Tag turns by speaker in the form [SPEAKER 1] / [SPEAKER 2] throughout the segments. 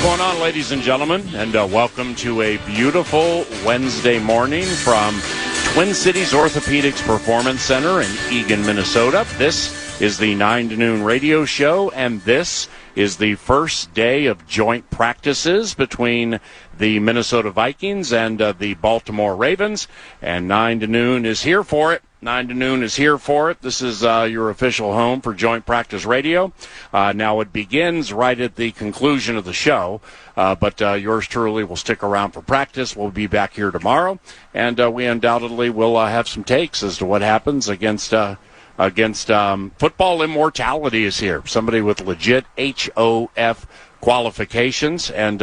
[SPEAKER 1] What's going on, ladies and gentlemen? And welcome to a beautiful Wednesday morning from Twin Cities Orthopedics Performance Center in Eagan, Minnesota. This is the 9 to noon radio show, and this is the first day of joint practices between the Minnesota Vikings and the Baltimore Ravens, and 9 to noon is here for it. 9 to noon is here for it. This is your official home for Joint Practice Radio. Now it begins right at the conclusion of the show, but yours truly will stick around for practice. We'll be back here tomorrow, and we undoubtedly will have some takes as to what happens against football immortality is here. Somebody with legit HOF qualifications and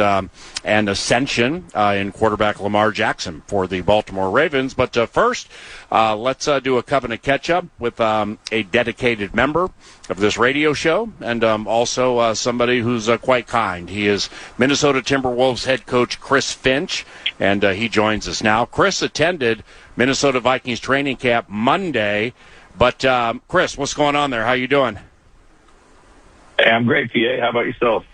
[SPEAKER 1] ascension in quarterback Lamar Jackson for the Baltimore Ravens. But first, let's do a covenant catch-up with a dedicated member of this radio show and also somebody who's quite kind. He is Minnesota Timberwolves head coach Chris Finch, and he joins us now. Chris attended Minnesota Vikings training camp Monday. But, Chris, what's going on there? How you doing?
[SPEAKER 2] Hey, I'm great, PA. How about yourself?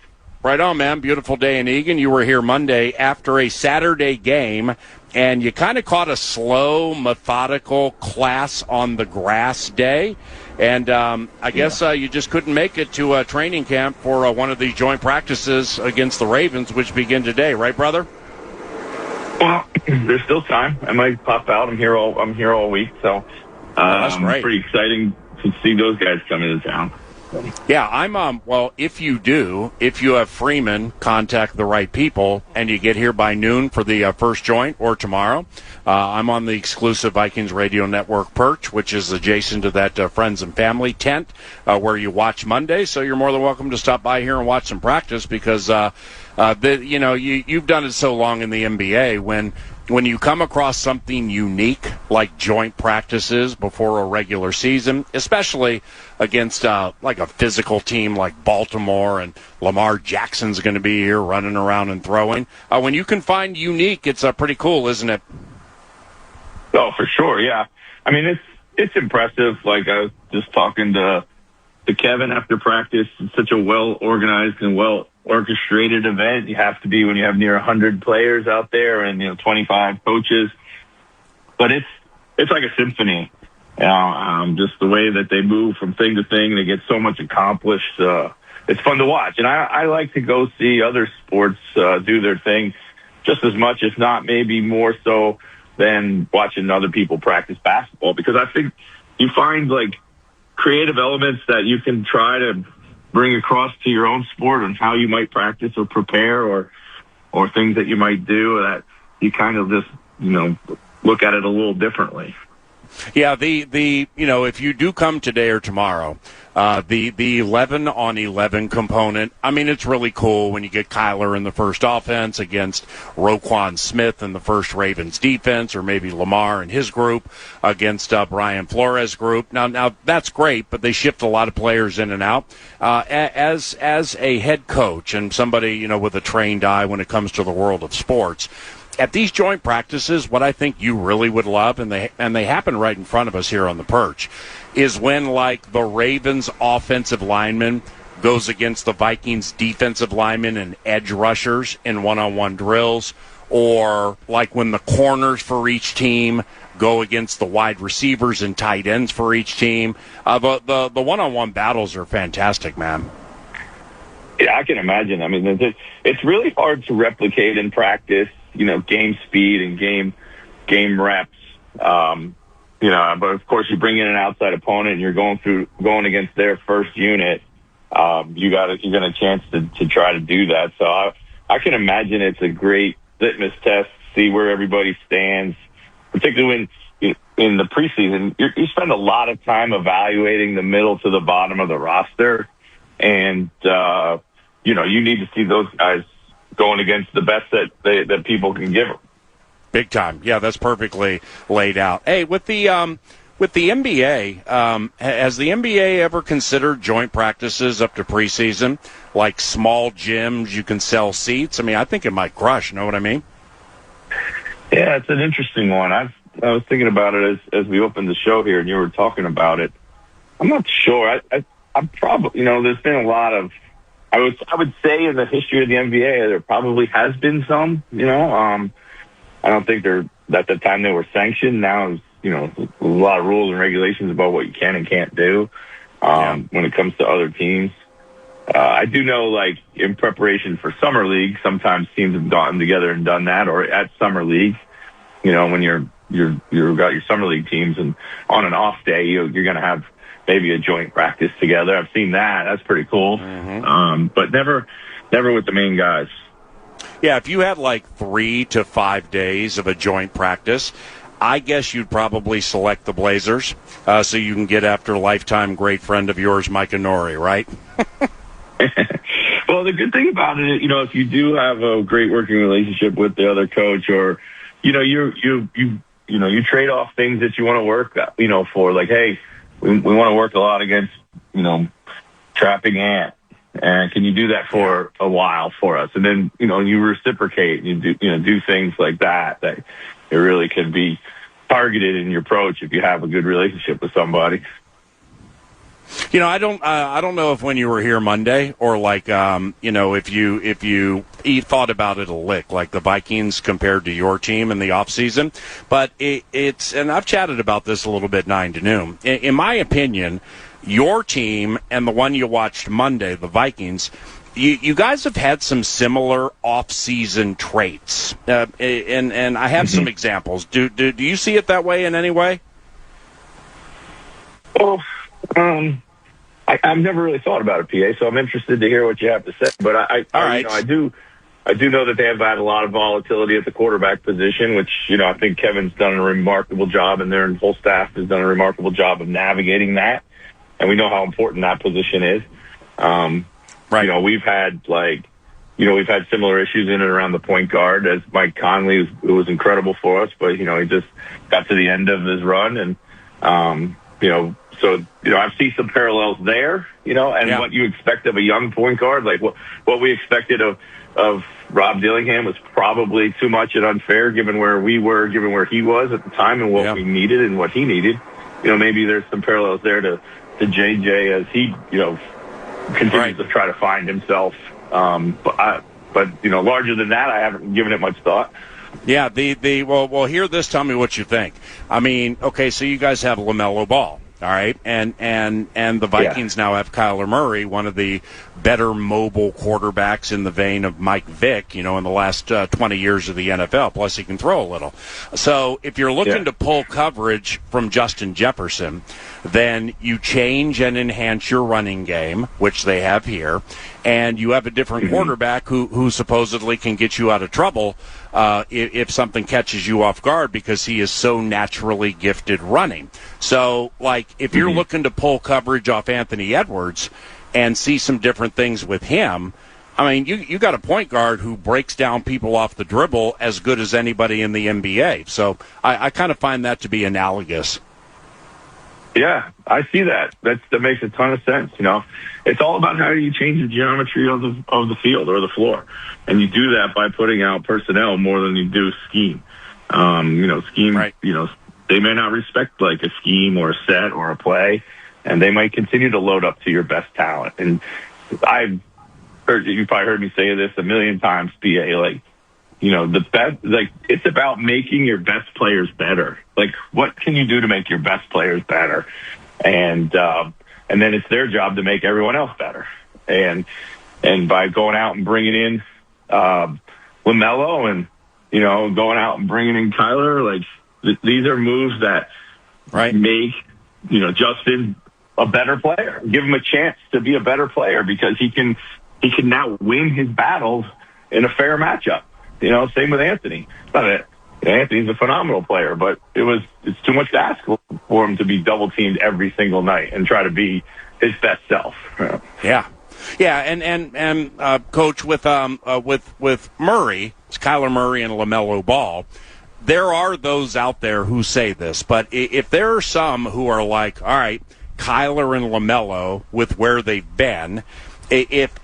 [SPEAKER 1] Right on, man. Beautiful day in Eagan. You were here Monday after a Saturday game, and you kind of caught a slow, methodical class on the grass day. And I guess you just couldn't make it to a training camp for one of these joint practices against the Ravens, which begin today. Right, brother?
[SPEAKER 2] Well, there's still time. I might pop out. I'm here all week, so
[SPEAKER 1] that's great.
[SPEAKER 2] Pretty exciting to see those guys come into town.
[SPEAKER 1] Yeah, I'm, well, if you have Freeman, contact the right people, and you get here by noon for the first joint or tomorrow, I'm on the exclusive Vikings Radio Network perch, which is adjacent to that friends and family tent where you watch Monday. So you're more than welcome to stop by here and watch some practice because, you've done it so long in the NBA when you come across something unique like joint practices before a regular season, especially against like a physical team like Baltimore, and Lamar Jackson's going to be here running around and throwing, when you can find unique, it's pretty cool, isn't it?
[SPEAKER 2] Oh, for sure, yeah. I mean, it's impressive. Like, I was just talking to Kevin after practice. It's such a well-organized and well-orchestrated event. You have to be when you have near 100 players out there and 25 coaches. But it's like a symphony. Just the way that they move from thing to thing, they get so much accomplished. It's fun to watch, and I like to go see other sports do their thing just as much, if not maybe more so, than watching other people practice basketball, because I think you find like creative elements that you can try to bring across to your own sport and how you might practice or prepare or things that you might do that you kind of just, look at it a little differently.
[SPEAKER 1] Yeah, if you do come today or tomorrow, the 11-on-11 component, I mean, it's really cool when you get Kyler in the first offense against Roquan Smith in the first Ravens defense, or maybe Lamar and his group against Brian Flores' group. Now that's great, but they shift a lot of players in and out. As a head coach and somebody, with a trained eye when it comes to the world of sports, at these joint practices, what I think you really would love, and they happen right in front of us here on the perch, is when, like, the Ravens offensive lineman goes against the Vikings defensive lineman and edge rushers in one-on-one drills, or like when the corners for each team go against the wide receivers and tight ends for each team. The one-on-one battles are fantastic, man.
[SPEAKER 2] Yeah, I can imagine. I mean, it's really hard to replicate in practice, game speed and game reps. But of course you bring in an outside opponent and you're going against their first unit. You got a chance to try to do that. So I can imagine it's a great litmus test to see where everybody stands, particularly when in the preseason, you spend a lot of time evaluating the middle to the bottom of the roster. And, you need to see those guys going against the best that people can give them.
[SPEAKER 1] Big time. Yeah, that's perfectly laid out. Hey, with the NBA, has the NBA ever considered joint practices up to preseason, like small gyms you can sell seats? I mean, I think it might crush, you know what I mean?
[SPEAKER 2] Yeah, it's an interesting one. I was thinking about it as we opened the show here and you were talking about it. I'm not sure. I'm probably, there's been a lot of I would say in the history of the NBA, there probably has been some. I don't think at the time they were sanctioned. Now, a lot of rules and regulations about what you can and can't do when it comes to other teams. I do know, like, in preparation for summer league, sometimes teams have gotten together and done that, or at summer league, when you've got your summer league teams, and on an off day, you're going to have maybe a joint practice together. I've seen that. That's pretty cool. Mm-hmm. But never with the main guys.
[SPEAKER 1] Yeah, if you had like 3 to 5 days of a joint practice, I guess you'd probably select the Blazers so you can get after a lifetime great friend of yours, Micah Nori, right?
[SPEAKER 2] Well, the good thing about it, if you do have a great working relationship with the other coach, or you trade off things that you want to work, for, like, hey, we want to work a lot against, trapping Ant, and can you do that for a while for us? And then you reciprocate, and you do things like that it really can be targeted in your approach if you have a good relationship with somebody.
[SPEAKER 1] I don't know if when you were here Monday, or like, if you thought about it a lick, like the Vikings compared to your team in the off season, but it's, and I've chatted about this a little bit 9 to noon. In my opinion, your team and the one you watched Monday, the Vikings, you guys have had some similar off-season traits, and I have some examples. Do you see it that way in any way?
[SPEAKER 2] Oh. I've never really thought about it, PA, so I'm interested to hear what you have to say. But I do know that they have had a lot of volatility at the quarterback position, which, I think Kevin's done a remarkable job, and their whole staff has done a remarkable job of navigating that. And we know how important that position is. Right. We've had similar issues in and around the point guard. As Mike Conley, it was incredible for us, but, he just got to the end of his run, and, so, I see some parallels there, and what you expect of a young point guard, like what we expected of Rob Dillingham was probably too much and unfair given where we were, given where he was at the time and what we needed and what he needed. Maybe there's some parallels there to JJ as he, continues to try to find himself. But larger than that, I haven't given it much thought.
[SPEAKER 1] Yeah, well, hear this. Tell me what you think. I mean, okay, so you guys have LaMelo Ball. All right, and the Vikings now have Kyler Murray, one of the better mobile quarterbacks in the vein of Mike Vick, in the last 20 years of the NFL, plus he can throw a little. So if you're looking to pull coverage from Justin Jefferson, then you change and enhance your running game, which they have here, and you have a different quarterback who supposedly can get you out of trouble if something catches you off guard because he is so naturally gifted running. So, like, if you're looking to pull coverage off Anthony Edwards and see some different things with him, I mean, you got a point guard who breaks down people off the dribble as good as anybody in the NBA. So I kind of find that to be analogous.
[SPEAKER 2] Yeah, I see that. That makes a ton of sense. It's all about how you change the geometry of the field or the floor, and you do that by putting out personnel more than you do scheme. Scheme. Right. They may not respect like a scheme or a set or a play, and they might continue to load up to your best talent. And I've heard you probably heard me say this a million times, PA. Like, the best. Like, it's about making your best players better. Like, what can you do to make your best players better? And then it's their job to make everyone else better. And by going out and bringing in LaMelo and going out and bringing in Kyler, like, these are moves that make Justin a better player. Give him a chance to be a better player because he can now win his battles in a fair matchup. Same with Anthony. Anthony's a phenomenal player, but it's too much to ask for him to be double teamed every single night and try to be his best self.
[SPEAKER 1] Yeah. Yeah, and Coach, with Murray, it's Kyler Murray and LaMelo Ball. There are those out there who say this, but if there are some who are like, all right, Kyler and LaMelo with where they've been, if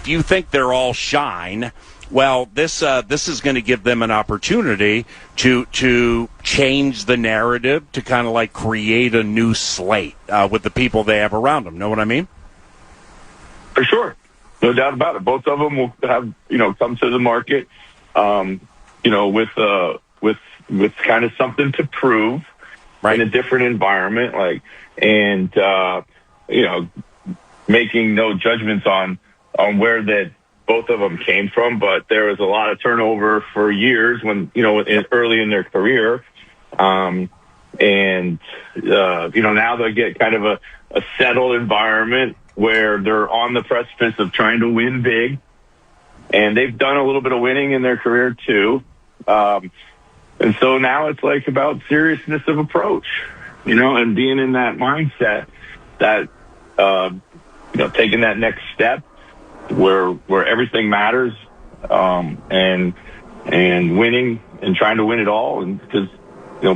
[SPEAKER 1] you think they're all shine, well, this is going to give them an opportunity to change the narrative, to kind of like create a new slate with the people they have around them. Know what I mean?
[SPEAKER 2] For sure. No doubt about it. Both of them will have, come to the market, with kind of something to prove,
[SPEAKER 1] right,
[SPEAKER 2] in a different environment, making no judgments on where that both of them came from. But there was a lot of turnover for years when, early in their career. Now they get kind of a settled environment where they're on the precipice of trying to win big. And they've done a little bit of winning in their career too. And so now it's like about seriousness of approach, and being in that mindset that, taking that next step where everything matters, and winning and trying to win it all. And because,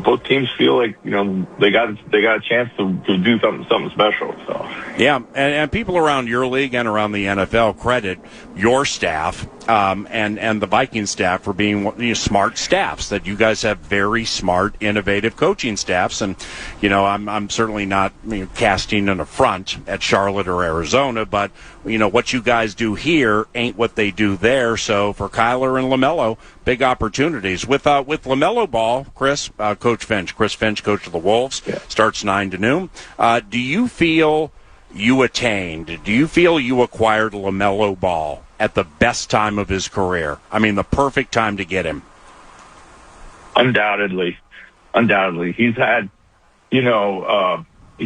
[SPEAKER 2] both teams feel like, they got a chance to do something special. So
[SPEAKER 1] yeah, and people around your league and around the NFL credit your staff and the Viking staff for being smart staffs. That you guys have very smart, innovative coaching staffs, and I'm certainly not casting an affront at Charlotte or Arizona, but what you guys do here ain't what they do there. So for Kyler and LaMelo, big opportunities with LaMelo Ball. Chris Finch, coach of the Wolves, starts 9 to noon. Do you feel you acquired LaMelo Ball at the best time of his career? I mean, the perfect time to get him.
[SPEAKER 2] Undoubtedly. He's had, he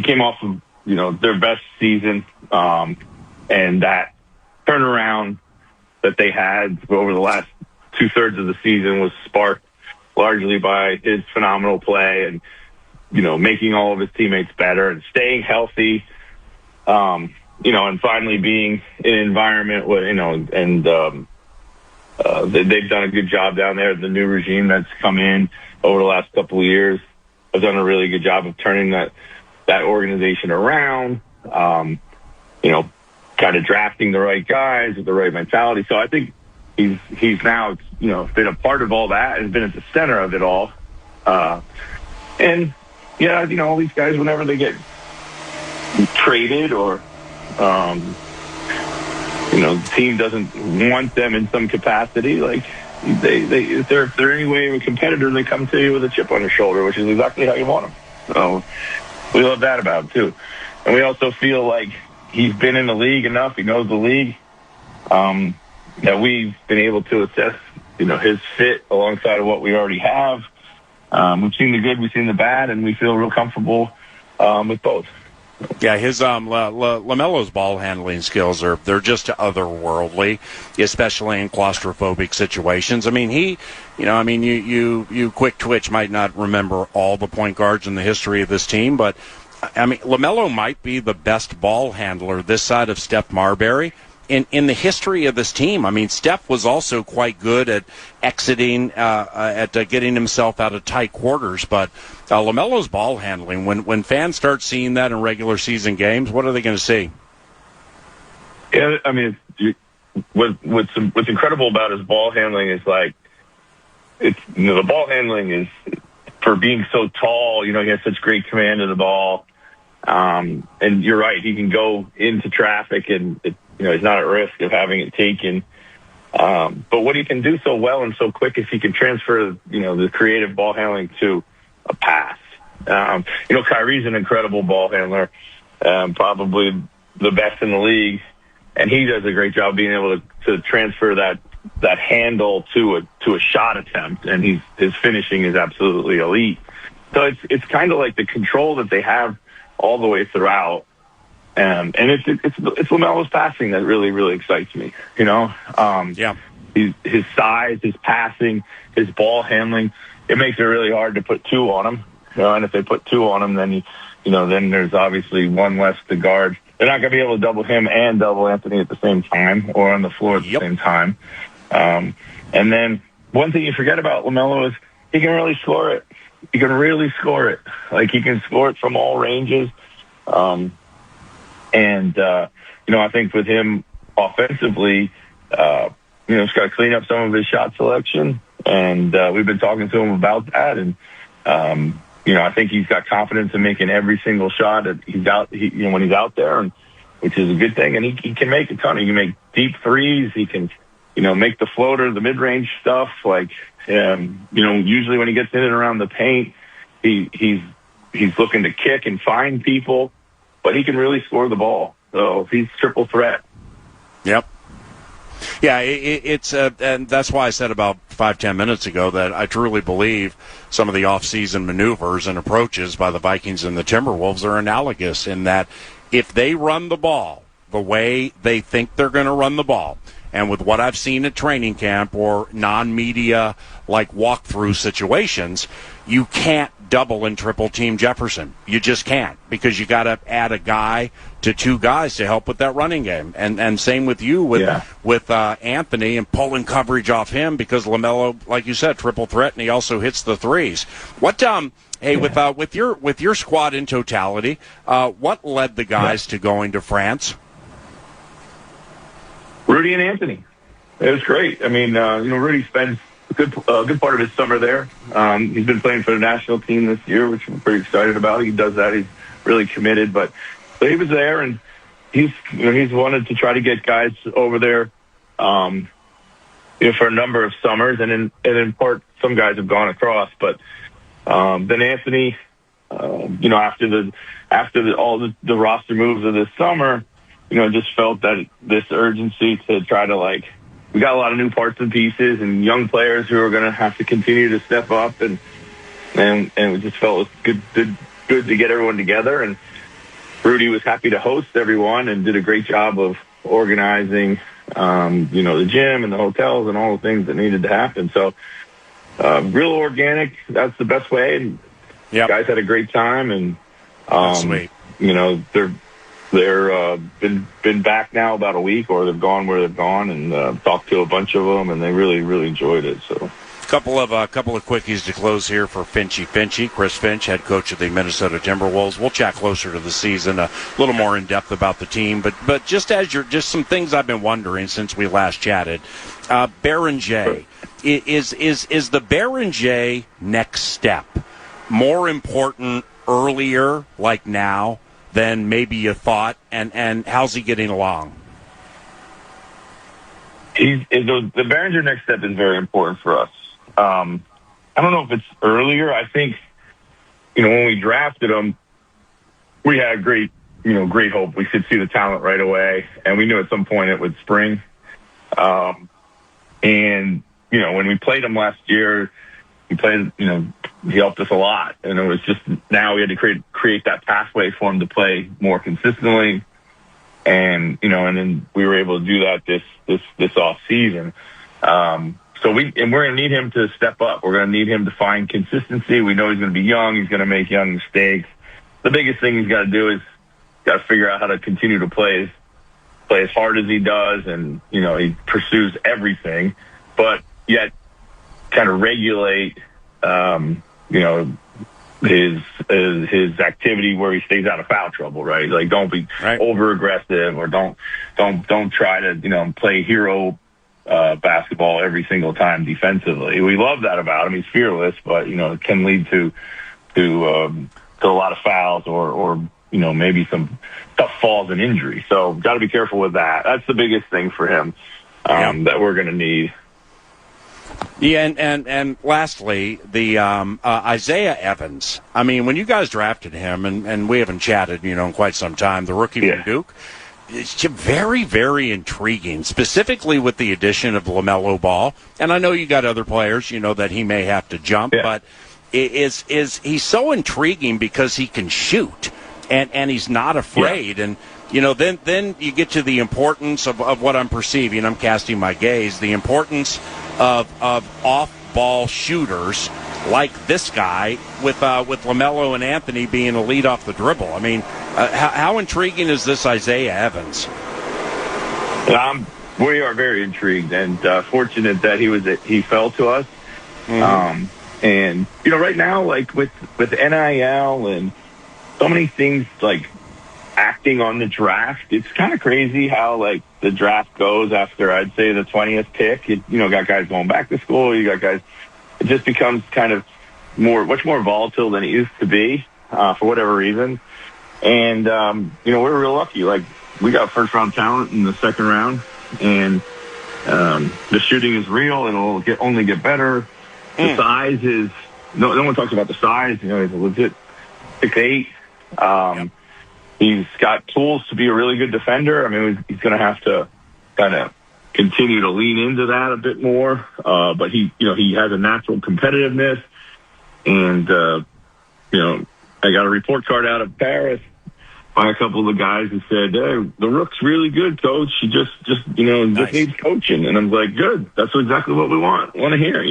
[SPEAKER 2] came off of, their best season, and that turnaround that they had over the last 2/3 of the season was sparked largely by his phenomenal play and, making all of his teammates better and staying healthy, and finally being in an environment where, they've done a good job down there. The new regime that's come in over the last couple of years has done a really good job of turning that organization around, kind of drafting the right guys with the right mentality. So I think he's now, been a part of all that and been at the center of it all. All these guys, whenever they get traded or, the team doesn't want them in some capacity, like if they're any way of a competitor, they come to you with a chip on their shoulder, which is exactly how you want them. So we love that about him too. And we also feel like he's been in the league enough. He knows the league, that we've been able to assess, his fit alongside of what we already have. We've seen the good, we've seen the bad, and we feel real comfortable with both.
[SPEAKER 1] Yeah, his LaMelo's ball handling skills they're just otherworldly, especially in claustrophobic situations. I mean, you quick twitch might not remember all the point guards in the history of this team, but I mean, LaMelo might be the best ball handler this side of Steph Marbury in the history of this team. I mean, Steph was also quite good at exiting, getting himself out of tight quarters. But LaMelo's ball handling, when fans start seeing that in regular season games, what are they going to see?
[SPEAKER 2] Yeah, I mean, what's incredible about his ball handling is the ball handling is, for being so tall, he has such great command of the ball. And you're right, he can go into traffic and he's not at risk of having it taken. But what he can do so well and so quick is he can transfer, the creative ball handling to a pass. Kyrie's an incredible ball handler, probably the best in the league, and he does a great job being able to transfer that handle to a shot attempt, and his finishing is absolutely elite. So it's kind of like the control that they have all the way throughout. And it's LaMelo's passing that really, really excites me. His size, his passing, his ball handling, it makes it really hard to put two on him. And if they put two on him, then then there's obviously one less to guard. They're not going to be able to double him and double Anthony at the same time or on the floor at the same time. And then one thing you forget about LaMelo is he can really score it. He can really score it. Like, he can score it from all ranges. I think with him offensively, he's got to clean up some of his shot selection. And we've been talking to him about that. And, I think he's got confidence in making every single shot that when he's out there. And which is a good thing. And he can make a ton. He can make deep threes. He can, make the floater, the mid-range stuff. Like, usually when he gets in and around the paint, he's looking to kick and find people, but he can really score the ball. So he's triple threat.
[SPEAKER 1] Yep. Yeah, it's and that's why I said about 5-10 minutes ago that I truly believe some of the off-season maneuvers and approaches by the Vikings and the Timberwolves are analogous in that if they run the ball the way they think they're going to run the ball, and with what I've seen at training camp or non-media like walkthrough situations, you can't double and triple team Jefferson. You just can't, because you got to add a guy to two guys to help with that running game. And same with you with Anthony and pulling coverage off him, because LaMelo, like you said, triple threat, and he also hits the threes. What with your squad in totality, what led the guys to going to France?
[SPEAKER 2] Rudy and Anthony. It was great. I mean, Rudy spends a good part of his summer there. He's been playing for the national team this year, which I'm pretty excited about. He does that. He's really committed. But he was there, and he's wanted to try to get guys over there for a number of summers, and in part some guys have gone across. But then Anthony, after all the roster moves of this summer, just felt that this urgency to try to, we got a lot of new parts and pieces and young players who are going to have to continue to step up, and we just felt it was good to get everyone together. And Rudy was happy to host everyone and did a great job of organizing, the gym and the hotels and all the things that needed to happen. So, real organic. That's the best way. And guys had a great time, and
[SPEAKER 1] sweet.
[SPEAKER 2] They're been back now about a week, or they've gone where they've gone, and talked to a bunch of them, and they really, really enjoyed it. So,
[SPEAKER 1] couple of quickies to close here for Finchy, Chris Finch, head coach of the Minnesota Timberwolves. We'll chat closer to the season, a little more in depth about the team, but just some things I've been wondering since we last chatted. Baron J, is the Baron J next step more important earlier, like now, than maybe you thought, and how's he getting along?
[SPEAKER 2] The Behringer next step is very important for us. I don't know if it's earlier. I think, when we drafted him, we had great hope. We could see the talent right away, and we knew at some point it would spring. And, when we played him last year, he helped us a lot. And it was just, now we had to create that pathway for him to play more consistently. And, and then we were able to do that this off season. So we're going to need him to step up. We're going to need him to find consistency. We know he's going to be young. He's going to make young mistakes. The biggest thing he's got to do is got to figure out how to continue to play as hard as he does. And, he pursues everything, but yet kind of regulate, his activity where he stays out of foul trouble, right? Like, don't be over aggressive, or don't try to, play hero basketball every single time defensively. We love that about him. He's fearless, but, it can lead to a lot of fouls or maybe some tough falls and injury. So got to be careful with that. That's the biggest thing for him that we're going to need.
[SPEAKER 1] Yeah, and lastly, the Isaiah Evans. I mean, when you guys drafted him, and we haven't chatted, in quite some time, the rookie from Duke, it's very, very intriguing, specifically with the addition of LaMelo Ball. And I know you got other players, that he may have to jump, but he's so intriguing because he can shoot, and he's not afraid. And then you get to the importance of what I'm perceiving. I'm casting my gaze. The importance of off-ball shooters like this guy, with LaMelo and Anthony being a lead off the dribble. I mean, how intriguing is this Isaiah Evans?
[SPEAKER 2] We are very intrigued and fortunate that he fell to us. Mm-hmm. And right now, like with NIL and so many things, like acting on the draft, it's kind of crazy how the draft goes after, I'd say, the 20th pick. Got guys going back to school. You got guys. It just becomes kind of much more volatile than it used to be for whatever reason. And we're real lucky. Like we got first-round talent in the second round, and the shooting is real. It'll only get better. The size is no one talks about the size. He's a legit 6'8". He's got tools to be a really good defender. I mean, he's going to have to kind of continue to lean into that a bit more. But he has a natural competitiveness, and I got a report card out of Paris by a couple of the guys who said, "Hey, the Rook's really good, coach. He just needs coaching." And I'm like, "Good. That's exactly what we want to hear."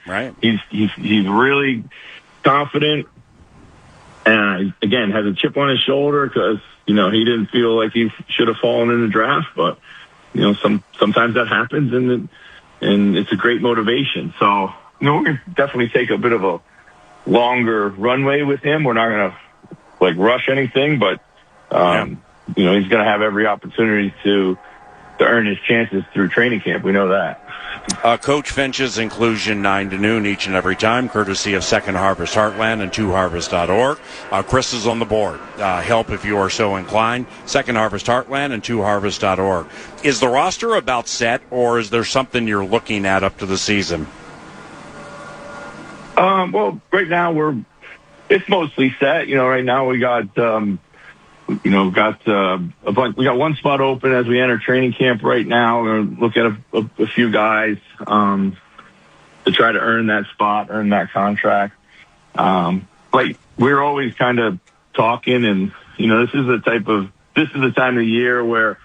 [SPEAKER 1] Right.
[SPEAKER 2] He's really confident, and again has a chip on his shoulder because he didn't feel like he should have fallen in the draft, but sometimes that happens, and it's a great motivation. So we're gonna definitely take a bit of a longer runway with him. We're not gonna rush anything, but he's going to have every opportunity to earn his chances through training camp. We know that.
[SPEAKER 1] Coach Finch's inclusion 9 to noon each and every time, courtesy of Second Harvest Heartland and twoharvest.org. Chris is on the board. Help if you are so inclined. Second Harvest Heartland and twoharvest.org. Is the roster about set, or is there something you're looking at up to the season?
[SPEAKER 2] Well, right now it's mostly set. Right now we got, we got one spot open as we enter training camp right now. We're going to look at a few guys, to try to earn that spot, earn that contract. We're always kind of talking, and, this is the time of year where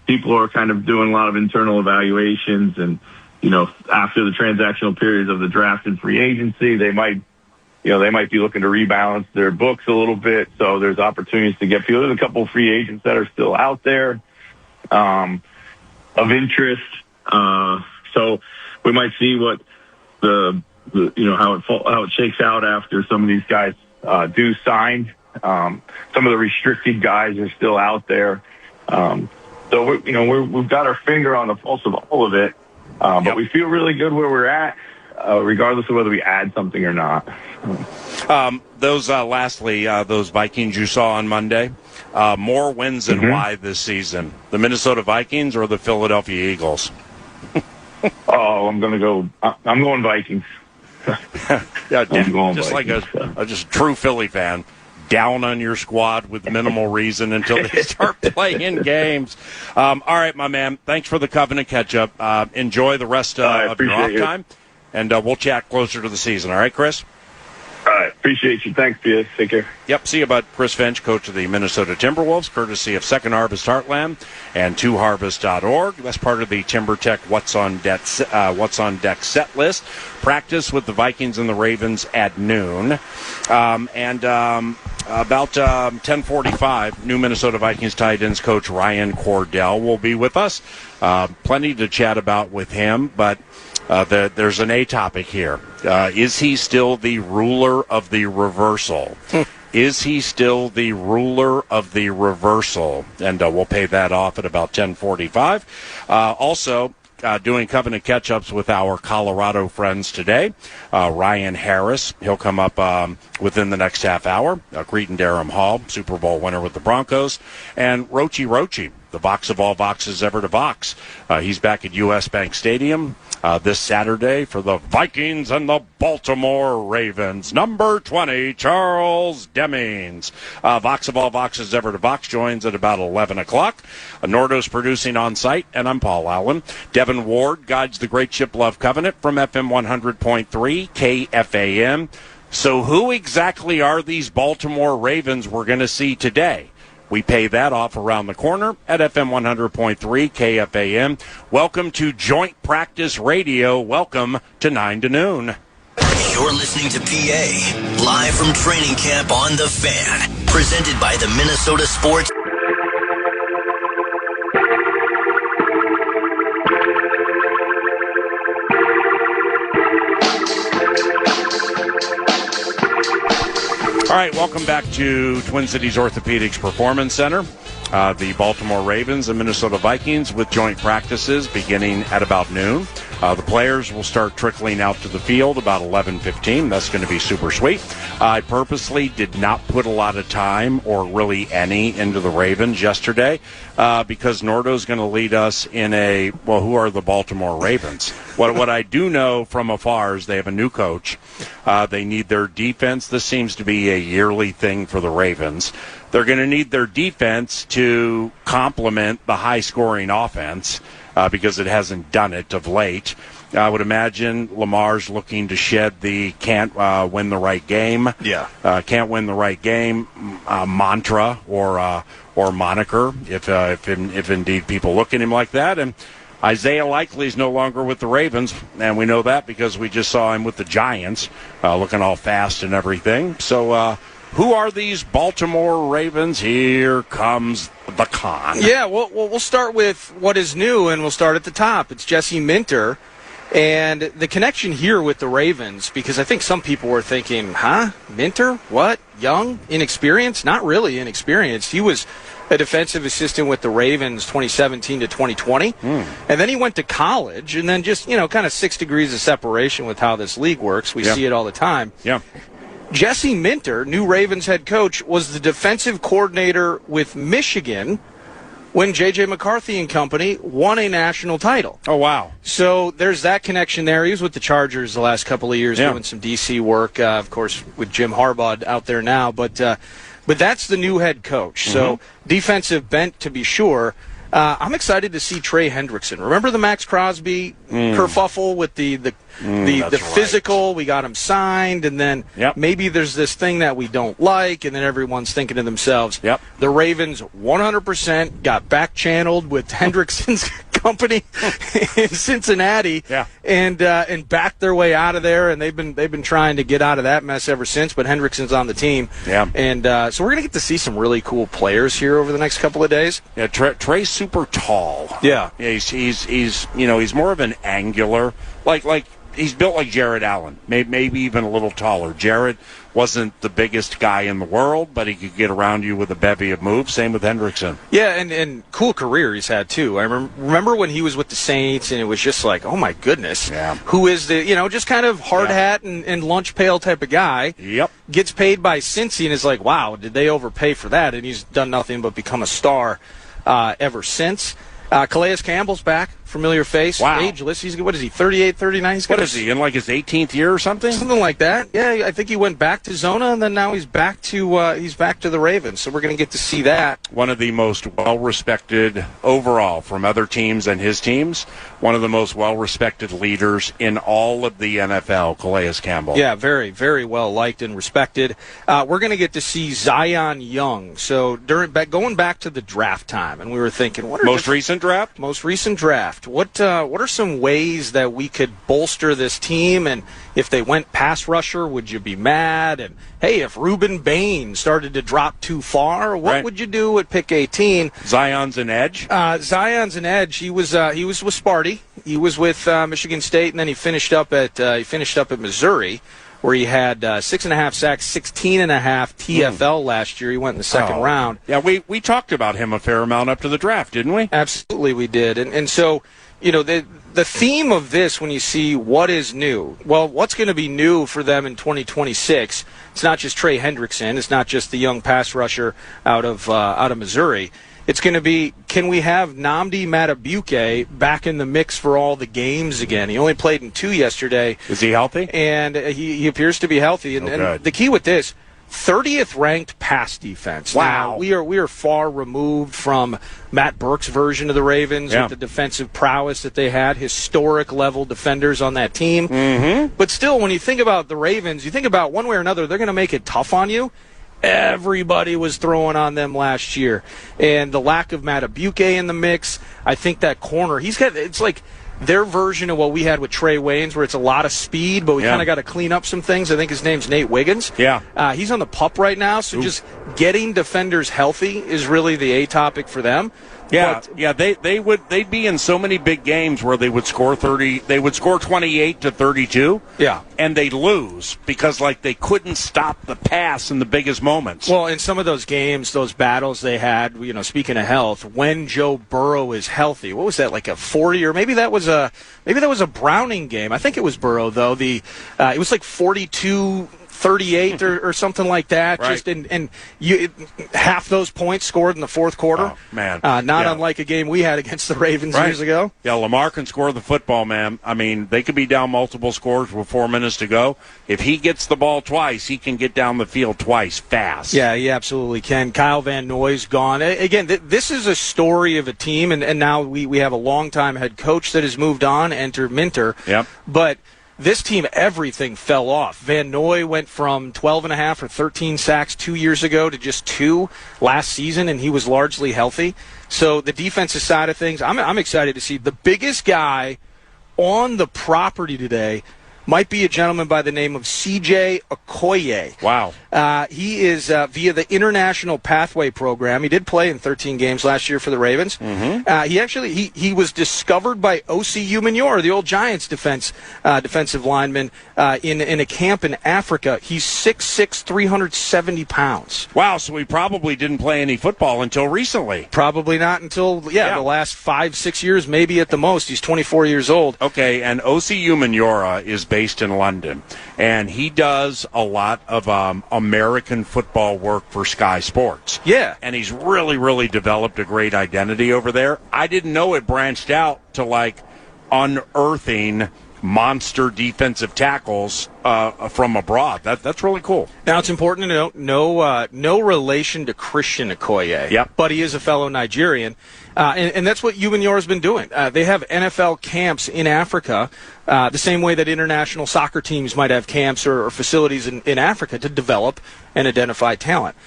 [SPEAKER 2] people are kind of doing a lot of internal evaluations, and, after the transactional periods of the draft and free agency, they might be looking to rebalance their books a little bit. So there's opportunities to get people. There's a couple of free agents that are still out there of interest. So we might see what how it shakes out after some of these guys do sign. Some of the restricted guys are still out there. So we've got our finger on the pulse of all of it. But we feel really good where we're at, regardless of whether we add something or not.
[SPEAKER 1] Those Vikings you saw on Monday, more wins than why this season? The Minnesota Vikings or the Philadelphia Eagles?
[SPEAKER 2] I'm going Vikings.
[SPEAKER 1] Just like a true Philly fan. Down on your squad with minimal reason until they start playing games. All right, my man. Thanks for the Covenant catch-up. Enjoy the rest of your off time, and we'll chat closer to the season. All right, Chris?
[SPEAKER 2] All right. Appreciate you. Thanks, P.S. Take care.
[SPEAKER 1] Yep. See you, bud. Chris Finch, coach of the Minnesota Timberwolves, courtesy of Second Harvest Heartland and twoharvest.org. That's part of the TimberTech What's on Deck set list. Practice with the Vikings and the Ravens at noon. About 10:45, new Minnesota Vikings tight ends coach Ryan Cordell will be with us. Plenty to chat about with him, but there's an A topic here. Is he still the ruler of the reversal? Is he still the ruler of the reversal? And we'll pay that off at about 10:45. Also, doing Covenant catch-ups with our Colorado friends today. Ryan Harris, he'll come up within the next half hour. Cretin-Derham Hall, Super Bowl winner with the Broncos. And Rochi, the Vox of all Voxes ever to Vox. He's back at U.S. Bank Stadium this Saturday for the Vikings and the Baltimore Ravens. Number 20, Charles Demings. Vox of all Voxes ever to Vox joins at about 11 o'clock. Nordo's producing on site, and I'm Paul Allen. Devin Ward guides the Great Ship Love Covenant from FM 100.3 KFAN. So who exactly are these Baltimore Ravens we're going to see today? We pay that off around the corner at FM 100.3 KFAN. Welcome to Joint Practice Radio. Welcome to 9 to noon.
[SPEAKER 3] You're listening to PA, live from training camp on The Fan, presented by the Minnesota Sports.
[SPEAKER 1] All right, welcome back to Twin Cities Orthopedics Performance Center. The Baltimore Ravens and Minnesota Vikings with joint practices beginning at about noon. The players will start trickling out to the field about 11:15. That's going to be super sweet. I purposely did not put a lot of time or really any into the Ravens yesterday because Nordo's going to lead us in who are the Baltimore Ravens? What I do know from afar is they have a new coach. They need their defense. This seems to be a yearly thing for the Ravens. They're going to need their defense to complement the high-scoring offense because it hasn't done it of late. I would imagine Lamar's looking to shed the can't win the right game.
[SPEAKER 4] Yeah.
[SPEAKER 1] Can't win the right game mantra or moniker if indeed people look at him like that. And Isaiah Likely is no longer with the Ravens, and we know that because we just saw him with the Giants, looking all fast and everything. So who are these Baltimore Ravens? Here comes the con.
[SPEAKER 4] Yeah, we'll start with what is new, and we'll start at the top. It's Jesse Minter. And the connection here with the Ravens, because I think some people were thinking, Minter? What? Young? Inexperienced? Not really inexperienced. He was a defensive assistant with the Ravens 2017 to 2020. And then he went to college, and then just, kind of 6 degrees of separation with how this league works. We see it all the time.
[SPEAKER 1] Yeah.
[SPEAKER 4] Jesse Minter, new Ravens head coach, was the defensive coordinator with Michigan when J.J. McCarthy and company won a national title.
[SPEAKER 1] Oh, wow.
[SPEAKER 4] So there's that connection there. He was with the Chargers the last couple of years doing some D.C. work, of course, with Jim Harbaugh out there now. But that's the new head coach. So defensive bent, to be sure. I'm excited to see Trey Hendrickson. Remember the Max Crosby kerfuffle with the physical? Right. We got him signed, and then maybe there's this thing that we don't like, and then everyone's thinking to themselves, the Ravens 100% got back-channeled with Hendrickson's company in Cincinnati and backed their way out of there, and they've been trying to get out of that mess ever since, but Hendrickson's on the team. And so we're going to get to see some really cool players here over the next couple of days.
[SPEAKER 1] Yeah, Trey's super tall. He's more of an angular, like he's built like Jared Allen, maybe even a little taller. Jared wasn't the biggest guy in the world, but he could get around you with a bevy of moves. Same with Hendrickson.
[SPEAKER 4] Yeah, and cool career he's had, too. I remember when he was with the Saints, and it was just like, oh, my goodness. Who is the, just kind of hard hat and lunch pail type of guy. Gets paid by Cincy, and is like, wow, did they overpay for that? And he's done nothing but become a star ever since. Calais Campbell's back. Familiar face.
[SPEAKER 1] Wow.
[SPEAKER 4] Ageless. He's, 38, 39?
[SPEAKER 1] What is he, in like his 18th year or something?
[SPEAKER 4] Something like that. Yeah, I think he went back to Zona, and then now he's back to the Ravens. So we're going to get to see that.
[SPEAKER 1] One of the most well-respected overall from other teams and his teams. One of the most well-respected leaders in all of the NFL, Calais Campbell.
[SPEAKER 4] Yeah, very, very well-liked and respected. We're going to get to see Zion Young. So going back to the draft time, and we were thinking,
[SPEAKER 1] Most recent draft.
[SPEAKER 4] What are some ways that we could bolster this team? And if they went pass rusher, would you be mad? And hey, if Reuben Bain started to drop too far, what would you do at pick 18?
[SPEAKER 1] Zion's an edge.
[SPEAKER 4] Zion's an edge. He was with Sparty. He was with Michigan State, and then he finished up at Missouri, where he had 6.5 sacks, 16.5 TFL last year. He went in the second round.
[SPEAKER 1] Yeah, we talked about him a fair amount up to the draft, didn't we?
[SPEAKER 4] Absolutely, we did. And so, the theme of this, when you see what is new, well, what's going to be new for them in 2026? It's not just Trey Hendrickson. It's not just the young pass rusher out of Missouri. It's going to be, can we have Nnamdi Madubuike back in the mix for all the games again? He only played in 2 yesterday.
[SPEAKER 1] Is he healthy?
[SPEAKER 4] And he appears to be healthy. And the key with this, 30th ranked pass defense.
[SPEAKER 1] Wow.
[SPEAKER 4] Now, we are far removed from Matt Burke's version of the Ravens with the defensive prowess that they had, historic level defenders on that team. But still, when you think about the Ravens, you think about one way or another, they're going to make it tough on you. Everybody was throwing on them last year. And the lack of Madubuike in the mix, I think that corner, it's like their version of what we had with Trey Waynes, where it's a lot of speed, but we kind of got to clean up some things. I think his name's Nate Wiggins. He's on the PUP right now, so just getting defenders healthy is really the A topic for them.
[SPEAKER 1] Yeah, they'd be in so many big games where they would score 28 to 32.
[SPEAKER 4] Yeah.
[SPEAKER 1] And they'd lose because they couldn't stop the pass in the biggest moments.
[SPEAKER 4] Well, in some of those games, those battles they had, speaking of health, when Joe Burrow is healthy, what was that, like a 40, or maybe that was a Browning game. I think it was Burrow though. It was like 42-38 or something like that.
[SPEAKER 1] Right.
[SPEAKER 4] And half those points scored in the fourth quarter.
[SPEAKER 1] Oh, man.
[SPEAKER 4] Not unlike a game we had against the Ravens years ago.
[SPEAKER 1] Yeah, Lamar can score the football, man. I mean, they could be down multiple scores with 4 minutes to go. If he gets the ball twice, he can get down the field twice fast.
[SPEAKER 4] Yeah, he absolutely can. Kyle Van Noy's gone. Again, this is a story of a team, and now we have a longtime head coach that has moved on, enter Minter.
[SPEAKER 1] Yep.
[SPEAKER 4] But this team, everything fell off. Van Noy went from 12.5 or 13 sacks 2 years ago to just 2 last season, and he was largely healthy. So the defensive side of things, I'm excited to see. The biggest guy on the property today might be a gentleman by the name of C.J. Okoye.
[SPEAKER 1] Wow.
[SPEAKER 4] He is via the International Pathway Program. He did play in 13 games last year for the Ravens. Mm-hmm. He was discovered by O.C. Umenyiora, the old Giants defensive lineman, in a camp in Africa. He's 6'6", 370 pounds.
[SPEAKER 1] Wow, so he probably didn't play any football until recently.
[SPEAKER 4] Probably not until, the last 5-6 years, maybe at the most. He's 24 years old.
[SPEAKER 1] Okay, and O.C. Umenyiora is based in London, and he does a lot of American football work for Sky Sports.
[SPEAKER 4] Yeah.
[SPEAKER 1] And he's really, really developed a great identity over there. I didn't know it branched out to, unearthing monster defensive tackles from abroad. That's really cool.
[SPEAKER 4] Now, it's important to note, no relation to Christian Okoye.
[SPEAKER 1] Yep.
[SPEAKER 4] But he is a fellow Nigerian. And that's what Umenyiora has been doing. They have NFL camps in Africa, the same way that international soccer teams might have camps or facilities in Africa to develop and identify talent.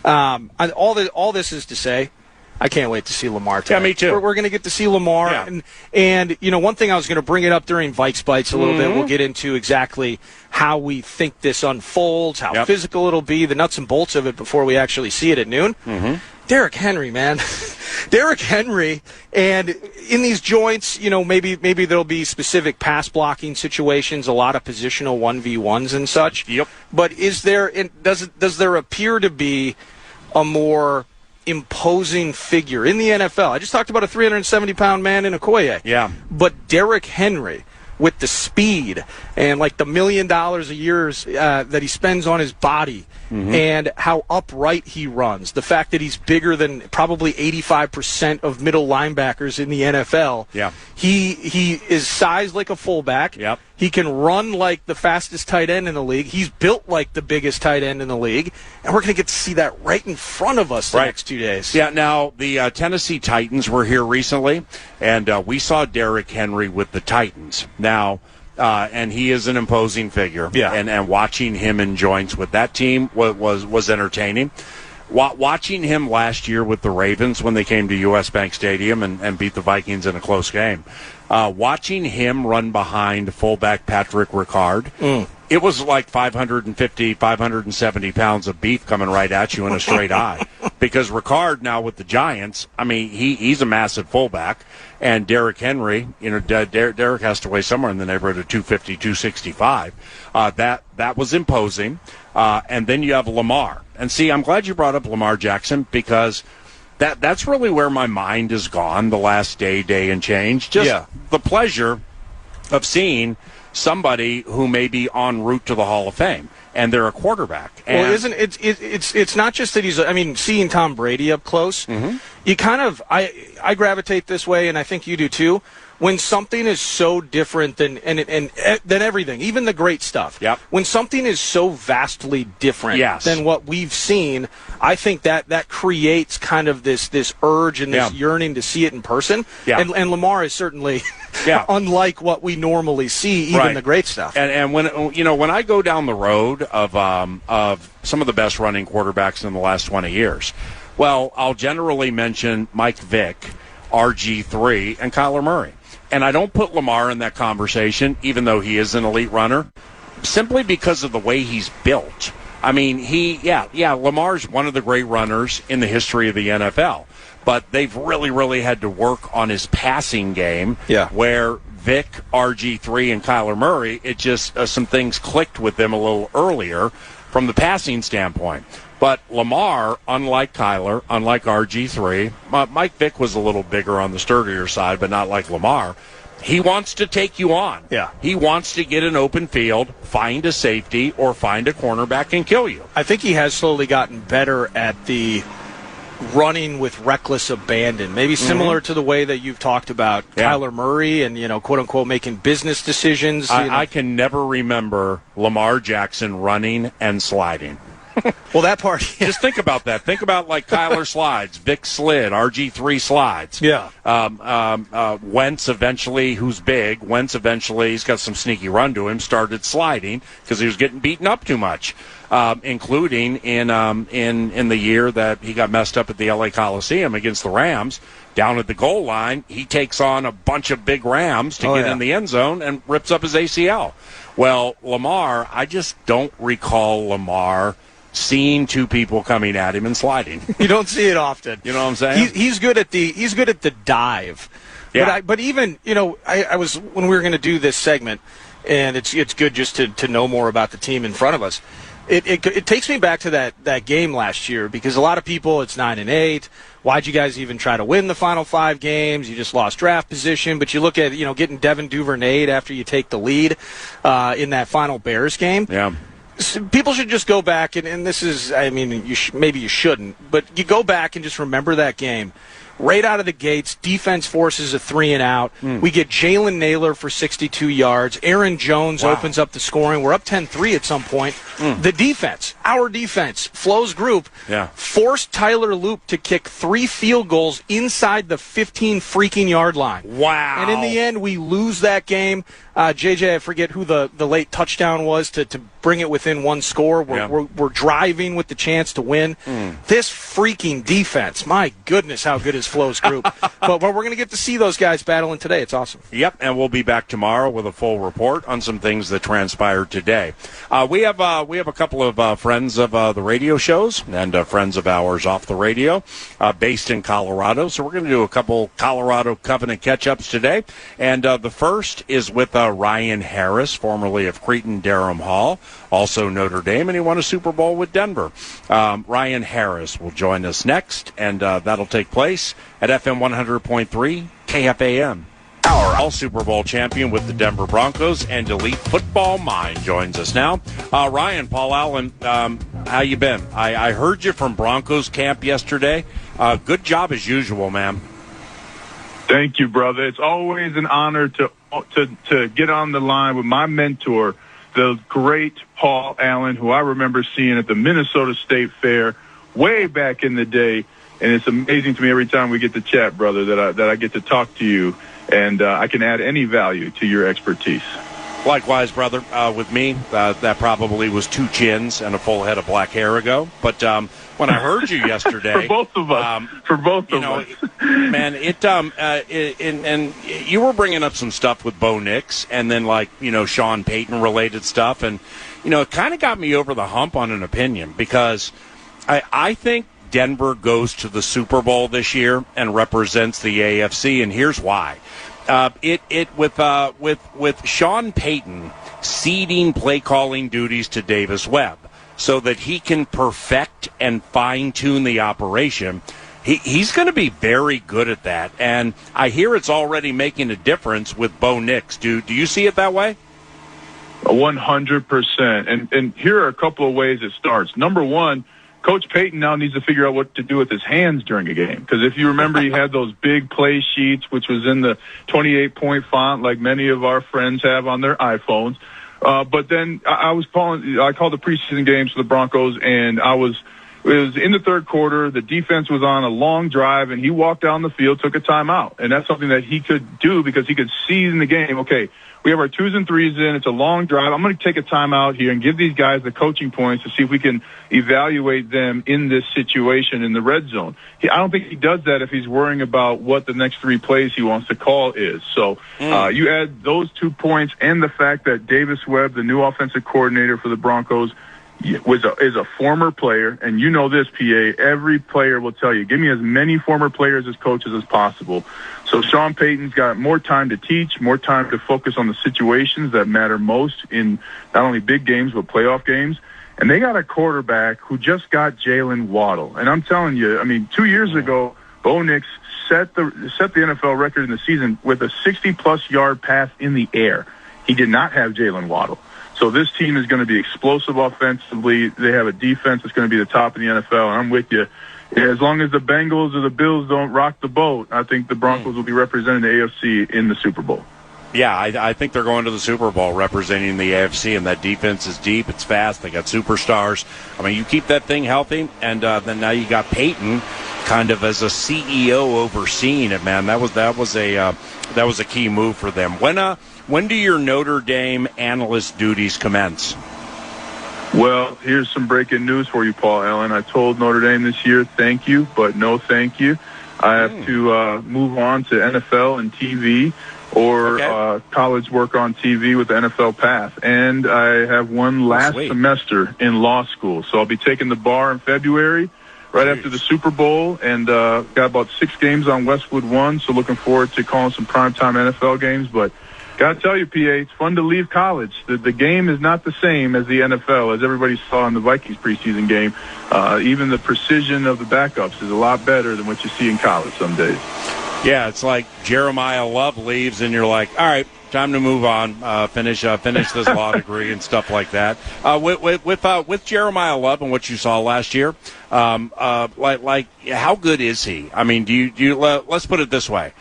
[SPEAKER 4] All this is to say, I can't wait to see Lamar today.
[SPEAKER 1] Yeah, me too.
[SPEAKER 4] We're going to get to see Lamar.
[SPEAKER 1] Yeah.
[SPEAKER 4] And one thing I was going to bring it up during Vikes Bites a little bit. We'll get into exactly how we think this unfolds, how physical it'll be, the nuts and bolts of it before we actually see it at noon. Mm-hmm. Derrick Henry, man. Derrick Henry, and in these joints, maybe there'll be specific pass blocking situations, a lot of positional 1v1s and such.
[SPEAKER 1] Yep.
[SPEAKER 4] But does there appear to be a more imposing figure in the NFL? I just talked about a 370-pound man in Okoye.
[SPEAKER 1] Yeah.
[SPEAKER 4] But Derrick Henry, with the speed and the $1 million a year that he spends on his body, and how upright he runs, the fact that he's bigger than probably 85% of middle linebackers in the NFL.
[SPEAKER 1] Yeah.
[SPEAKER 4] He is sized like a fullback.
[SPEAKER 1] Yep.
[SPEAKER 4] He can run like the fastest tight end in the league. He's built like the biggest tight end in the league. And we're going to get to see that right in front of us the next 2 days.
[SPEAKER 1] Yeah, now the Tennessee Titans were here recently, and we saw Derrick Henry with the Titans. Now, and he is an imposing figure.
[SPEAKER 4] Yeah.
[SPEAKER 1] And watching him in joints with that team was entertaining. Watching him last year with the Ravens when they came to U.S. Bank Stadium and beat the Vikings in a close game, watching him run behind fullback Patrick Ricard, it was like 550, 570 pounds of beef coming right at you in a straight eye. Because Ricard now with the Giants, I mean, he's a massive fullback. And Derrick Henry, Derrick has to weigh somewhere in the neighborhood of 250, 265. That was imposing. And then you have Lamar. And see, I'm glad you brought up Lamar Jackson, because that's really where my mind has gone the last day and change. Just the pleasure of seeing somebody who may be en route to the Hall of Fame, and they're a quarterback. And
[SPEAKER 4] well, isn't it's not just that he's. I mean, seeing Tom Brady up close, you kind of I gravitate this way, and I think you do too. When something is so different than everything, even the great stuff.
[SPEAKER 1] Yep. When
[SPEAKER 4] something is so vastly different than what we've seen, I think that creates kind of this urge and this yearning to see it in person.
[SPEAKER 1] Yeah.
[SPEAKER 4] And Lamar is certainly unlike what we normally see, even the great stuff.
[SPEAKER 1] And when I go down the road of some of the best running quarterbacks in the last 20 years, well, I'll generally mention Mike Vick, RG3, and Kyler Murray. And I don't put Lamar in that conversation, even though he is an elite runner, simply because of the way he's built. I mean, Lamar's one of the great runners in the history of the NFL. But they've really, really had to work on his passing game, where Vic, RG3, and Kyler Murray, it just some things clicked with them a little earlier from the passing standpoint. But Lamar, unlike Kyler, unlike RG3, Mike Vick was a little bigger on the sturdier side, but not like Lamar. He wants to take you on.
[SPEAKER 4] Yeah.
[SPEAKER 1] He wants to get an open field, find a safety, or find a cornerback and kill you.
[SPEAKER 4] I think he has slowly gotten better at the running with reckless abandon, maybe similar to the way that you've talked about Kyler Murray and, quote unquote, making business decisions.
[SPEAKER 1] I can never remember Lamar Jackson running and sliding.
[SPEAKER 4] Well, that part.
[SPEAKER 1] Just think about that. Think about like Kyler slides, Vic slid, RG3 slides.
[SPEAKER 4] Yeah.
[SPEAKER 1] Wentz eventually, who's big, he's got some sneaky run to him, started sliding because he was getting beaten up too much, including in the year that he got messed up at the LA Coliseum against the Rams. Down at the goal line, he takes on a bunch of big Rams to get in the end zone and rips up his ACL. Well, Lamar, I just don't recall Lamar seeing two people coming at him and sliding.
[SPEAKER 4] You don't see it often.
[SPEAKER 1] You know what I'm saying?
[SPEAKER 4] He's good at the dive.
[SPEAKER 1] Yeah.
[SPEAKER 4] But even I was when we were going to do this segment, and it's good just to know more about the team in front of us. It takes me back to that game last year because a lot of people, it's 9-8. Why'd you guys even try to win the final 5 games? You just lost draft position. But you look at getting Devin Duvernay after you take the lead in that final Bears game.
[SPEAKER 1] Yeah.
[SPEAKER 4] People should just go back, and this is, maybe you shouldn't, but you go back and just remember that game. Right out of the gates, defense forces a 3-and-out. We get Jalen Naylor for 62 yards. Aaron Jones opens up the scoring. We're up 10-3 at some point. The defense, our defense, Flo's group, forced Tyler Loop to kick 3 field goals inside the 15 freaking yard line.
[SPEAKER 1] Wow.
[SPEAKER 4] And in the end, we lose that game. JJ, I forget who the late touchdown was to bring it within 1 score. We're driving with the chance to win. This freaking defense, my goodness, how good is Flo's group. but we're going to get to see those guys battling today. It's awesome.
[SPEAKER 1] Yep, and we'll be back tomorrow with a full report on some things that transpired today. We have a couple of friends of the radio shows and friends of ours off the radio based in Colorado. So we're going to do a couple Colorado Covenant catch-ups today. And the first is with Ryan Harris, formerly of Cretin-Derham Hall, also Notre Dame, and he won a Super Bowl with Denver. Ryan Harris will join us next, and that'll take place at FM 100.3 KFAN. Our all Super Bowl champion with the Denver Broncos and elite football mind joins us now. Ryan, Paul Allen, how you been? I heard you from Broncos camp yesterday. Good job as usual, man.
[SPEAKER 5] Thank you, brother. It's always an honor to get on the line with my mentor, the great Paul Allen, who I remember seeing at the Minnesota State Fair way back in the day. And it's amazing to me every time we get to chat, brother, that I get to talk to you, and I can add any value to your expertise.
[SPEAKER 1] Likewise, brother. With me, that probably was 2 chins and a full head of black hair ago. But when I heard you yesterday,
[SPEAKER 5] for both of us,
[SPEAKER 1] man, and you were bringing up some stuff with Bo Nix, and then Sean Payton related stuff, and it kind of got me over the hump on an opinion because I think Denver goes to the Super Bowl this year and represents the AFC, and here's why. With Sean Payton ceding play calling duties to Davis Webb so that he can perfect and fine tune the operation. He's going to be very good at that, and I hear it's already making a difference with Bo Nix. Do you see it that way?
[SPEAKER 5] 100%. And here are a couple of ways it starts. Number one, Coach Payton now needs to figure out what to do with his hands during a game. Because if you remember, he had those big play sheets, which was in the 28-point font like many of our friends have on their iPhones. But then I called the preseason games for the Broncos, and it was in the third quarter. The defense was on a long drive, and he walked down the field, took a timeout. And that's something that he could do because he could see in the game, okay, we have our 2s and 3s in. It's a long drive. I'm going to take a timeout here and give these guys the coaching points to see if we can evaluate them in this situation in the red zone. I don't think he does that if he's worrying about what the next 3 plays he wants to call is. So you add those 2 points and the fact that Davis Webb, the new offensive coordinator for the Broncos, is a former player, and you know this, PA, every player will tell you, give me as many former players as coaches as possible. So Sean Payton's got more time to teach, more time to focus on the situations that matter most in not only big games but playoff games. And they got a quarterback who just got Jalen Waddle. And I'm telling you, I mean, 2 years ago, Bo Nix set the NFL record in the season with a 60-plus yard pass in the air. He did not have Jalen Waddle. So this team is going to be explosive offensively. They have a defense that's going to be the top in the NFL. And I'm with you. As long as the Bengals or the Bills don't rock the boat, I think the Broncos will be representing the AFC in the Super Bowl.
[SPEAKER 1] Yeah, I think they're going to the Super Bowl representing the AFC, and that defense is deep. It's fast. They got superstars. I mean, you keep that thing healthy, and then now you got Peyton kind of as a CEO overseeing it, man. That was a key move for them. When do your Notre Dame analyst duties commence?
[SPEAKER 5] Well, here's some breaking news for you, Paul Allen. I told Notre Dame this year, thank you, but no thank you. I have to move on to NFL and TV or college work on TV with the NFL path. And I have one last semester in law school. So I'll be taking the bar in February, right after the Super Bowl, and got about 6 games on Westwood 1, so looking forward to calling some primetime NFL games. But got to tell you, PA, it's fun to leave college. The game is not the same as the NFL, as everybody saw in the Vikings preseason game. Even the precision of the backups is a lot better than what you see in college some days.
[SPEAKER 1] Yeah, it's like Jeremiah Love leaves, and you're like, all right, time to move on, finish this law degree and stuff like that. With Jeremiah Love and what you saw last year, like how good is he? I mean, let's put it this way.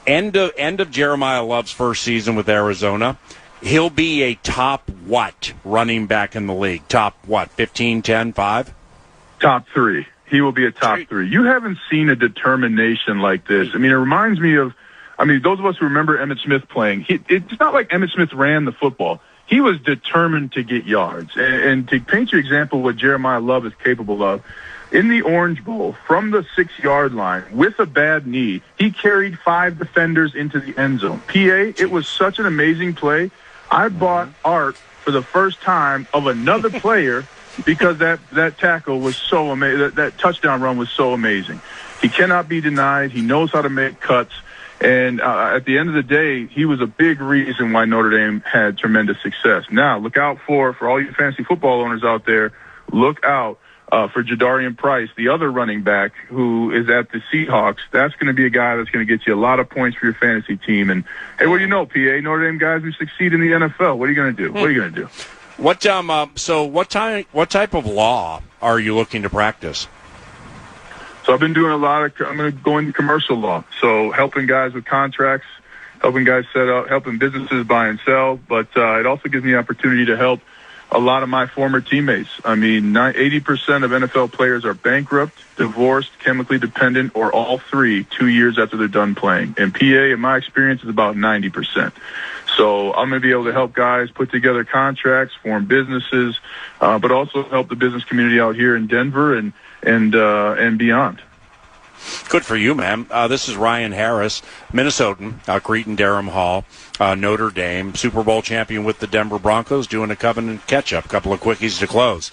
[SPEAKER 1] End of Jeremiah Love's first season with Arizona, he'll be a top running back in the league? Top 15, 10, 5? Top
[SPEAKER 5] 3. He will be a top 3. You haven't seen a determination like this. I mean, it reminds me of, those of us who remember Emmitt Smith playing, it's not like Emmitt Smith ran the football. He was determined to get yards. And to paint you an example of what Jeremiah Love is capable of, in the Orange Bowl, from the 6-yard line, with a bad knee, he carried 5 defenders into the end zone. PA, it was such an amazing play. I bought art for the first time of another player because that tackle was so amazing. That touchdown run was so amazing. He cannot be denied. He knows how to make cuts. And at the end of the day, he was a big reason why Notre Dame had tremendous success. Now, look out for all you fantasy football owners out there, look out for Jadarian Price, the other running back who is at the Seahawks. That's going to be a guy that's going to get you a lot of points for your fantasy team. And, hey, what do you know, PA? Notre Dame guys who succeed in the NFL. What are you going to do? What are you going to do?
[SPEAKER 1] What type of law are you looking to practice?
[SPEAKER 5] So I've been doing I'm going to go into commercial law. So helping guys with contracts, helping guys set up, helping businesses buy and sell. But it also gives me the opportunity to help a lot of my former teammates. 80% of NFL players are bankrupt, divorced, chemically dependent, or all 3 2 years after they're done playing. And PA, in my experience, is about 90%. So I'm going to be able to help guys put together contracts, form businesses, but also help the business community out here in Denver and beyond.
[SPEAKER 1] Good for you, man. This is Ryan Harris, Minnesotan, Cretin-Derham Hall, Notre Dame, Super Bowl champion with the Denver Broncos, doing a covenant catch-up. Couple of quickies to close.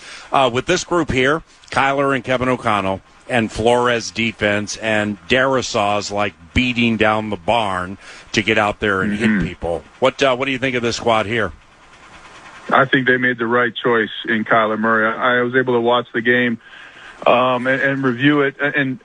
[SPEAKER 1] With this group here, Kyler and Kevin O'Connell, and Flores defense, and Darrisaw's like beating down the barn to get out there and hit people. What do you think of this squad here?
[SPEAKER 5] I think they made the right choice in Kyler Murray. I was able to watch the game and review it, and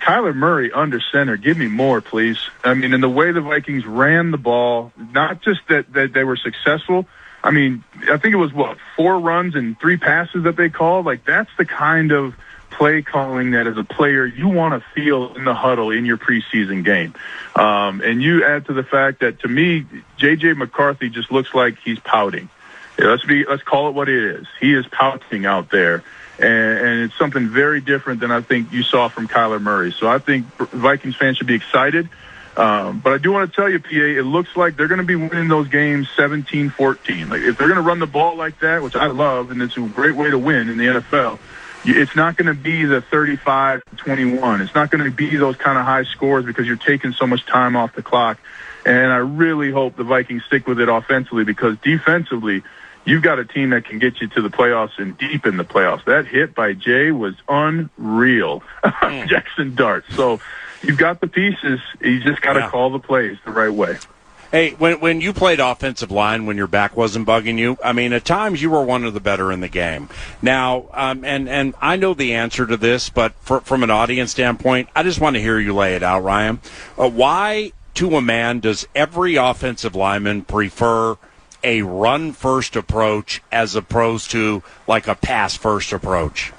[SPEAKER 5] Kyler Murray under center, give me more, please. In the way the Vikings ran the ball, not just that they were successful. I think it was, 4 runs and 3 passes that they called? Like, that's the kind of play calling that as a player you want to feel in the huddle in your preseason game. And you add to the fact that, to me, J.J. McCarthy just looks like he's pouting. Yeah, let's call it what it is. He is pouting out there. And it's something very different than I think you saw from Kyler Murray. So I think Vikings fans should be excited. But I do want to tell you, PA, it looks like they're going to be winning those games 17-14. Like, if they're going to run the ball like that, which I love, and it's a great way to win in the NFL, it's not going to be the 35-21. It's not going to be those kind of high scores because you're taking so much time off the clock. And I really hope the Vikings stick with it offensively, because defensively, you've got a team that can get you to the playoffs and deep in the playoffs. That hit by Jay was unreal. Jackson Dart. So you've got the pieces. You just got to call the plays the right way.
[SPEAKER 1] Hey, when you played offensive line, when your back wasn't bugging you, I mean, at times you were one of the better in the game. Now, and I know the answer to this, but from an audience standpoint, I just want to hear you lay it out, Ryan. Why, to a man, does every offensive lineman prefer a run-first approach as opposed to like a pass-first approach?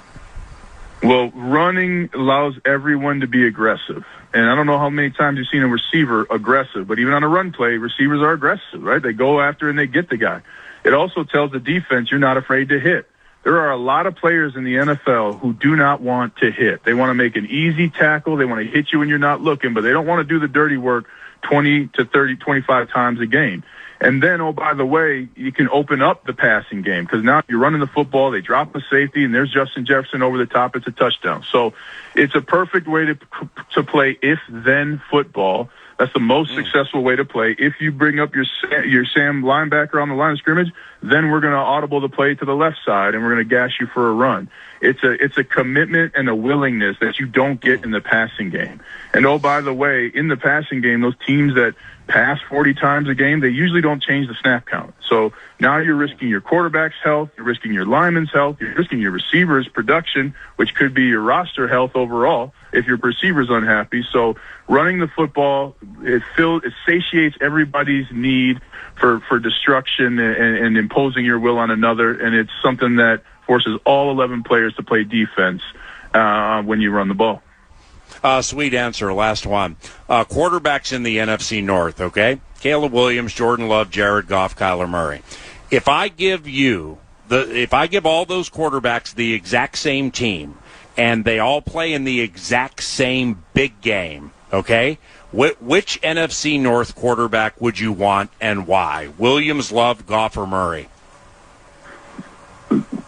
[SPEAKER 5] Well, running allows everyone to be aggressive. And I don't know how many times you've seen a receiver aggressive, but even on a run play, receivers are aggressive, right? They go after and they get the guy. It also tells the defense you're not afraid to hit. There are a lot of players in the NFL who do not want to hit. They want to make an easy tackle. They want to hit you when you're not looking, but they don't want to do the dirty work 20 to 30, 25 times a game. And then, oh, by the way, you can open up the passing game because now you're running the football, they drop a safety, and there's Justin Jefferson over the top. It's a touchdown. So it's a perfect way to play if-then football. That's the most successful way to play. If you bring up your Sam linebacker on the line of scrimmage, then we're going to audible the play to the left side, and we're going to gas you for a run. It's a commitment and a willingness that you don't get in the passing game. And, oh, by the way, in the passing game, those teams that pass 40 times a game, they usually don't change the snap count. So now you're risking your quarterback's health, you're risking your lineman's health, you're risking your receiver's production, which could be your roster health overall if your receiver's unhappy. So running the football, it satiates everybody's need for destruction and imposing your will on another, and it's something that forces all 11 players to play defense when you run the ball.
[SPEAKER 1] Sweet answer. Last one. Quarterbacks in the NFC North, okay? Caleb Williams, Jordan Love, Jared Goff, Kyler Murray. If I give all those quarterbacks the exact same team and they all play in the exact same big game, okay? Which NFC North quarterback would you want and why? Williams, Love, Goff, or Murray?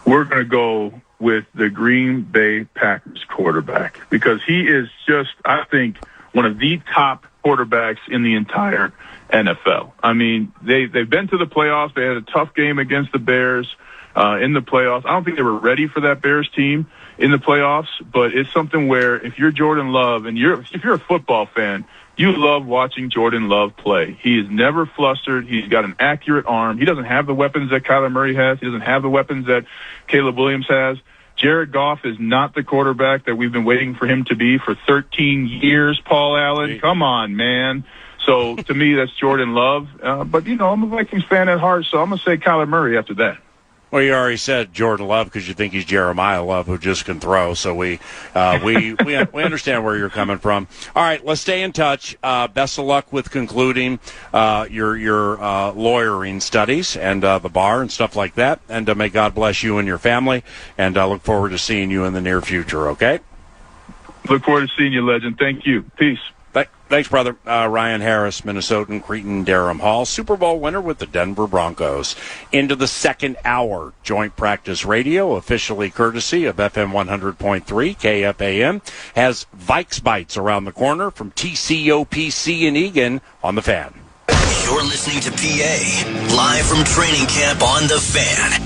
[SPEAKER 5] We're going to go with the Green Bay Packers quarterback because he is just, I think, one of the top quarterbacks in the entire NFL. I mean, they've been to the playoffs. They had a tough game against the Bears in the playoffs. I don't think they were ready for that Bears team in the playoffs, but it's something where if you're Jordan Love and if you're a football fan, you love watching Jordan Love play. He is never flustered. He's got an accurate arm. He doesn't have the weapons that Kyler Murray has. He doesn't have the weapons that Caleb Williams has. Jared Goff is not the quarterback that we've been waiting for him to be for 13 years, Paul Allen. Come on, man. So, to me, that's Jordan Love. But, I'm a Vikings fan at heart, so I'm going to say Kyler Murray after that.
[SPEAKER 1] Well, you already said Jordan Love because you think he's Jeremiah Love who just can throw. So we understand where you're coming from. All right, let's stay in touch. Best of luck with concluding your lawyering studies and the bar and stuff like that. And may God bless you and your family. And I look forward to seeing you in the near future. Okay.
[SPEAKER 5] Look forward to seeing you, legend. Thank you. Peace.
[SPEAKER 1] Thanks, brother. Ryan Harris, Minnesotan, Cretin-Derham Hall, Super Bowl winner with the Denver Broncos. Into the second hour, Joint Practice Radio, officially courtesy of FM 100.3 KFAN, has Vikes Bites around the corner from TCOPC in Eagan on the Fan.
[SPEAKER 3] You're listening to PA, live from training camp on the Fan.